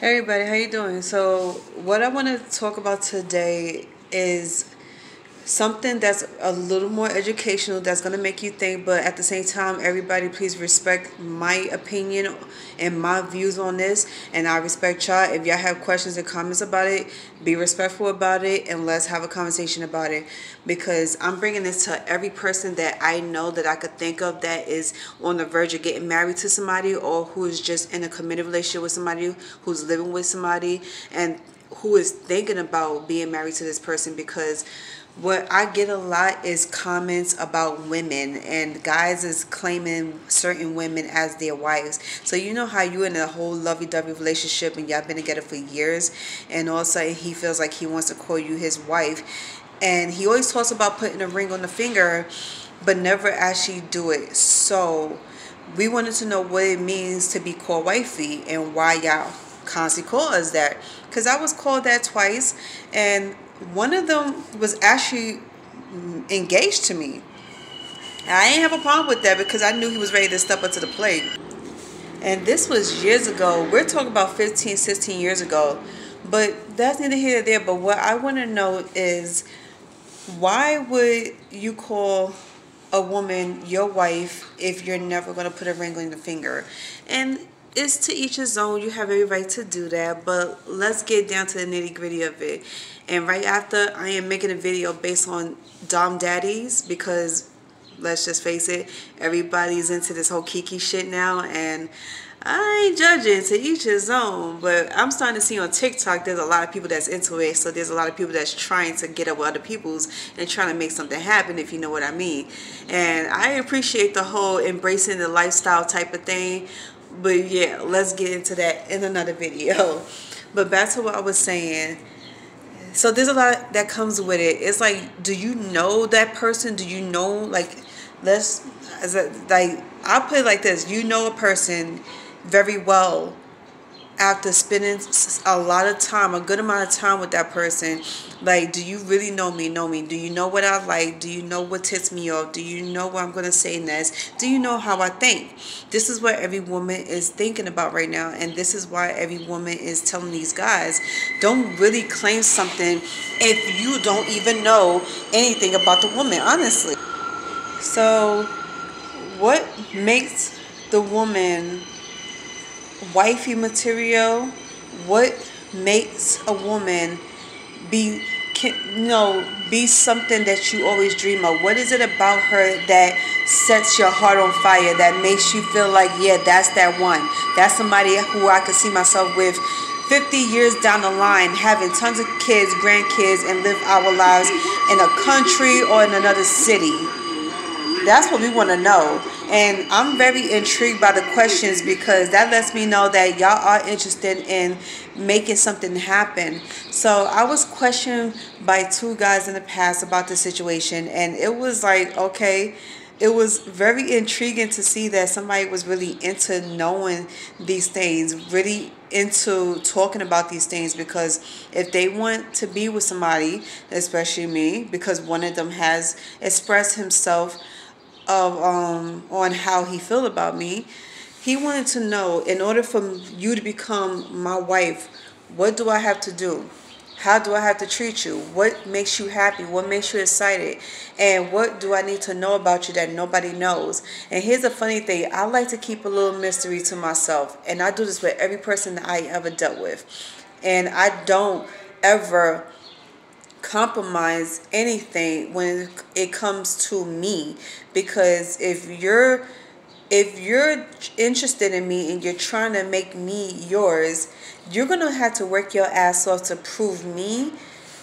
Hey everybody, how you doing? So what I want to talk about today is something that's a little more educational, that's going to make you think, but at the same time, everybody please respect my opinion and my views on this, and I respect y'all. If y'all have questions and comments about it, be respectful about it, and let's have a conversation about it, because I'm bringing this to every person that I know that I could think of that is on the verge of getting married to somebody, or who is just in a committed relationship with somebody, who's living with somebody, and who is thinking about being married to this person. Because what I get a lot is comments about women, and guys is claiming certain women as their wives. So you know how you in a whole lovey-dovey relationship and y'all been together for years, and all of a sudden he feels like he wants to call you his wife, and he always talks about putting a ring on the finger but never actually do it. So we wanted to know what it means to be called wifey and why y'all constantly call us that, because I was called that twice, and one of them was actually engaged to me. I ain't have a problem with that because I knew he was ready to step up to the plate. And this was years ago. We're talking about 15, 16 years ago. But that's neither here nor there. But what I want to know is, why would you call a woman your wife if you're never going to put a ring on your finger? And it's to each his own. You have every right to do that. But let's get down to the nitty gritty of it. And right after, I am making a video based on Dom Daddies, because let's just face it, everybody's into this whole Kiki shit now, and I ain't judging, to each his own. But I'm starting to see on TikTok there's a lot of people that's into it, so there's a lot of people that's trying to get up with other people's and trying to make something happen, if you know what I mean. And I appreciate the whole embracing the lifestyle type of thing, but yeah, let's get into that in another video. But back to what I was saying. So there's a lot that comes with it. It's like, do you know that person? Do you know, like, I'll put it like this. You know a person very well after spending a lot of time, a good amount of time with that person. Like, do you really know me? Do you know what I like? Do you know what tips me off? Do you know what I'm going to say next? Do you know how I think? This is what every woman is thinking about right now. And this is why every woman is telling these guys, don't really claim something if you don't even know anything about the woman, honestly. So what makes the woman wifey material? What makes a woman be be something that you always dream of? What is it about her that sets your heart on fire, that makes you feel like, yeah, that's that one, that's somebody who I could see myself with 50 years down the line, having tons of kids, grandkids, and live our lives in a country or in another city? That's what we want to know. And I'm very intrigued by the questions, because that lets me know that y'all are interested in making something happen. So I was questioned by two guys in the past about the situation, and it was like, okay, it was very intriguing to see that somebody was really into knowing these things, really into talking about these things. Because if they want to be with somebody, especially me, because one of them has expressed himself on how he feel about me, he wanted to know, in order for you to become my wife, what do I have to do? How do I have to treat you? What makes you happy? What makes you excited? And what do I need to know about you that nobody knows? And here's the funny thing. I like to keep a little mystery to myself. And I do this with every person that I ever dealt with. And I don't ever compromise anything when it comes to me. Because if you're interested in me and you're trying to make me yours, you're going to have to work your ass off to prove me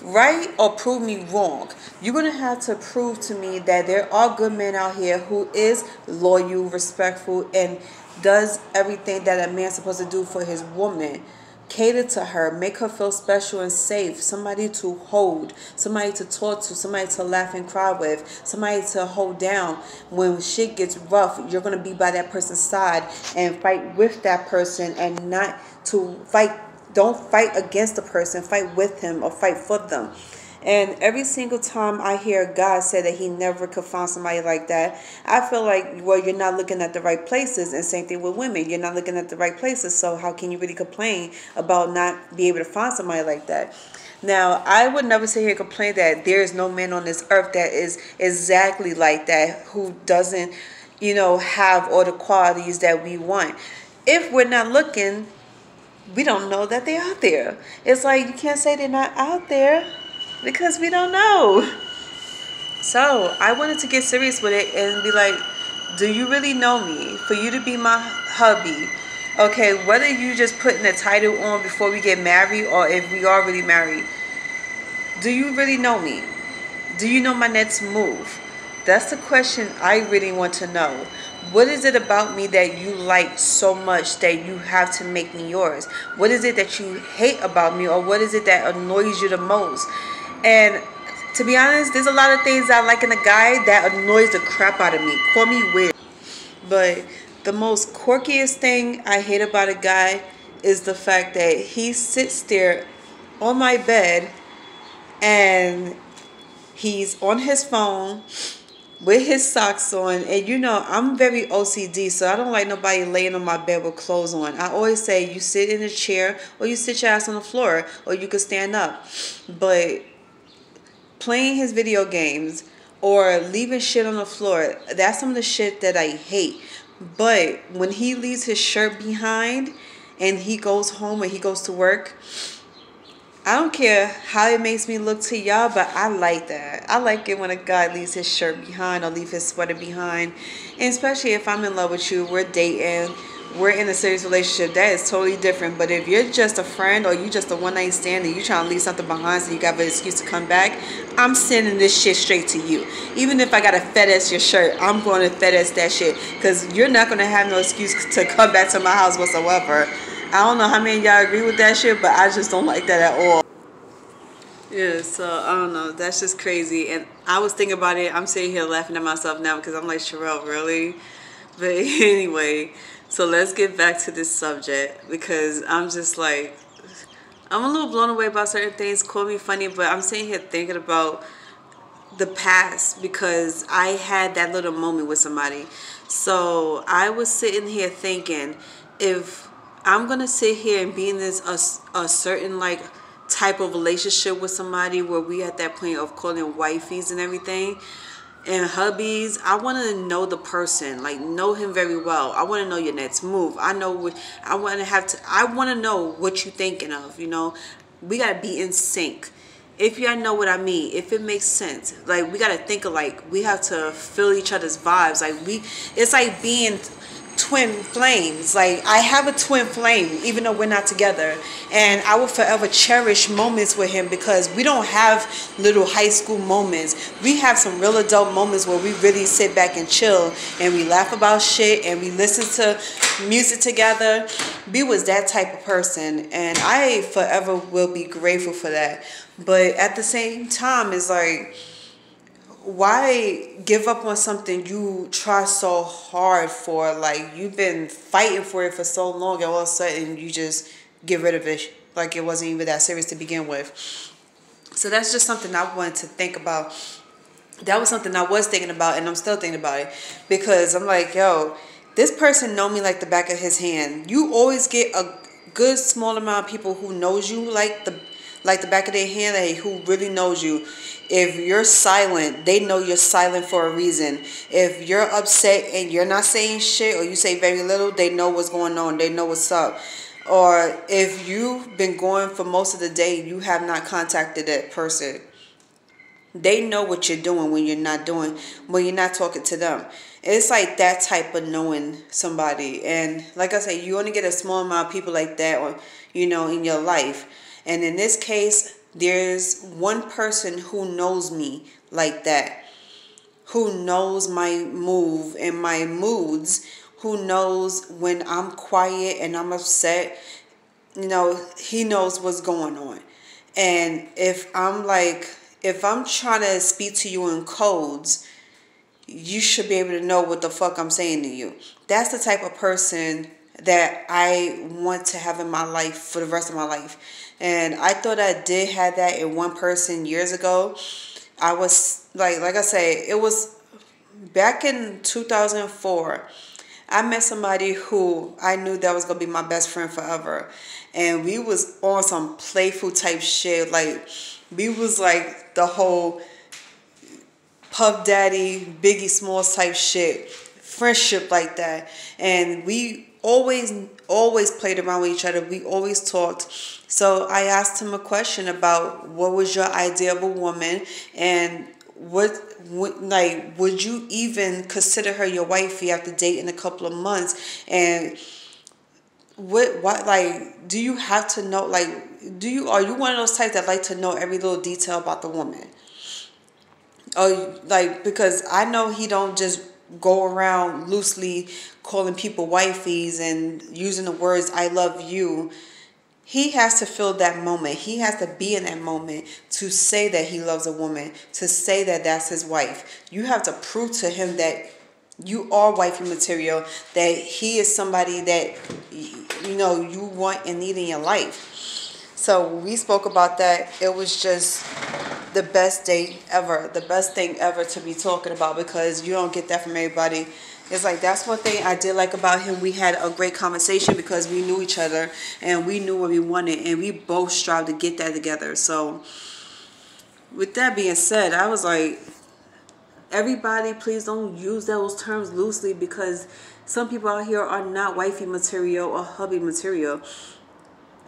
right or prove me wrong. You're going to have to prove to me that there are good men out here who is loyal, respectful, and does everything that a man's supposed to do for his woman. Cater to her, make her feel special and safe, somebody to hold, somebody to talk to, somebody to laugh and cry with, somebody to hold down. When shit gets rough, you're going to be by that person's side and fight with that person, and not to fight. Don't fight against the person, fight with him or fight for them. And every single time I hear God say that he never could find somebody like that, I feel like, well, you're not looking at the right places. And same thing with women. You're not looking at the right places. So how can you really complain about not being able to find somebody like that? Now, I would never sit here and complain that there is no man on this earth that is exactly like that, who doesn't, have all the qualities that we want. If we're not looking, we don't know that they're out there. It's like you can't say they're not out there because we don't know. So I wanted to get serious with it and be like, do you really know me? For you to be my hubby, okay, whether you just putting a title on before we get married or if we are really married, do you really know me? Do you know my next move? That's the question I really want to know. What is it about me that you like so much that you have to make me yours? What is it that you hate about me, or what is it that annoys you the most? And to be honest, there's a lot of things I like in a guy that annoys the crap out of me. Call me weird. But the most quirkiest thing I hate about a guy is the fact that he sits there on my bed and he's on his phone with his socks on. And I'm very OCD, so I don't like nobody laying on my bed with clothes on. I always say you sit in a chair or you sit your ass on the floor or you could stand up. But playing his video games or leaving shit on the floor, that's some of the shit that I hate. But when he leaves his shirt behind and he goes home and he goes to work, I don't care how it makes me look to y'all, but I like that. I like it when a guy leaves his shirt behind or leave his sweater behind. And especially if I'm in love with you, we're dating, we're in a serious relationship, that is totally different. But if you're just a friend or you just a one night stand and you trying to leave something behind so you got an excuse to come back, I'm sending this shit straight to you. Even if I got to FedEx your shirt, I'm going to FedEx that shit. Because you're not going to have no excuse to come back to my house whatsoever. I don't know how many of y'all agree with that shit, but I just don't like that at all. Yeah, so I don't know. That's just crazy. And I was thinking about it. I'm sitting here laughing at myself now because I'm like, Sherelle, really? But anyway, so let's get back to this subject because I'm just like, I'm a little blown away about certain things. Call me funny, but I'm sitting here thinking about the past because I had that little moment with somebody. So I was sitting here thinking, if I'm going to sit here and be in this a certain like type of relationship with somebody where we at that point of calling wifeys and everything and hubbies, I want to know the person, like know him very well. I want to know your next move. I want to know what you're thinking of. We got to be in sync. If y'all know what I mean, if it makes sense, like we got to think alike. We have to feel each other's vibes. It's like being twin flames. Like I have a twin flame even though we're not together, and I will forever cherish moments with him because we don't have little high school moments. We have some real adult moments where we really sit back and chill and we laugh about shit and we listen to music together. B was that type of person, and I forever will be grateful for that. But at the same time, it's like, why give up on something you try so hard for? Like you've been fighting for it for so long, and all of a sudden you just get rid of it like it wasn't even that serious to begin with. So that's just something I wanted to think about. That was something I was thinking about, and I'm still thinking about it because I'm like, yo, this person know me like the back of his hand. You always get a good small amount of people who knows you like the back of their hand, like, who really knows you. If you're silent, they know you're silent for a reason. If you're upset and you're not saying shit or you say very little, they know what's going on. They know what's up. Or if you've been going for most of the day, you have not contacted that person. They know what you're doing when you're not talking to them. It's like that type of knowing somebody. And like I said, you only get a small amount of people like that, in your life. And in this case, there's one person who knows me like that, who knows my move and my moods, who knows when I'm quiet and I'm upset. He knows what's going on. And if I'm trying to speak to you in codes, you should be able to know what the fuck I'm saying to you. That's the type of person that I want to have in my life for the rest of my life. And I thought I did have that in one person years ago. I was like I say, it was back in 2004. I met somebody who I knew that was gonna be my best friend forever, and we was on some playful type shit. Like we was like the whole Puff Daddy, Biggie Smalls type shit, friendship like that. And we always played around with each other. We always talked. So I asked him a question about what was your idea of a woman, and like would you even consider her your wifey after dating a couple of months? And what like do you have to know, like are you one of those types that like to know every little detail about the woman? Oh, like, because I know he don't just go around loosely calling people wifeys and using the words "I love you." He has to feel that moment. He has to be in that moment to say that he loves a woman, to say that that's his wife. You have to prove to him that you are wifey material, that he is somebody that you want and need in your life. So we spoke about that. It was just the best day ever, the best thing ever to be talking about, because you don't get that from everybody. It's like, that's one thing I did like about him. We had a great conversation because we knew each other and we knew what we wanted, and we both strived to get that together. So with that being said, I was like, everybody, please don't use those terms loosely, because some people out here are not wifey material or hubby material,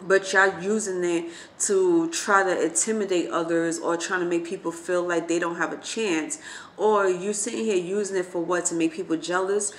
but y'all using it to try to intimidate others or trying to make people feel like they don't have a chance, or you sitting here using it for what, to make people jealous.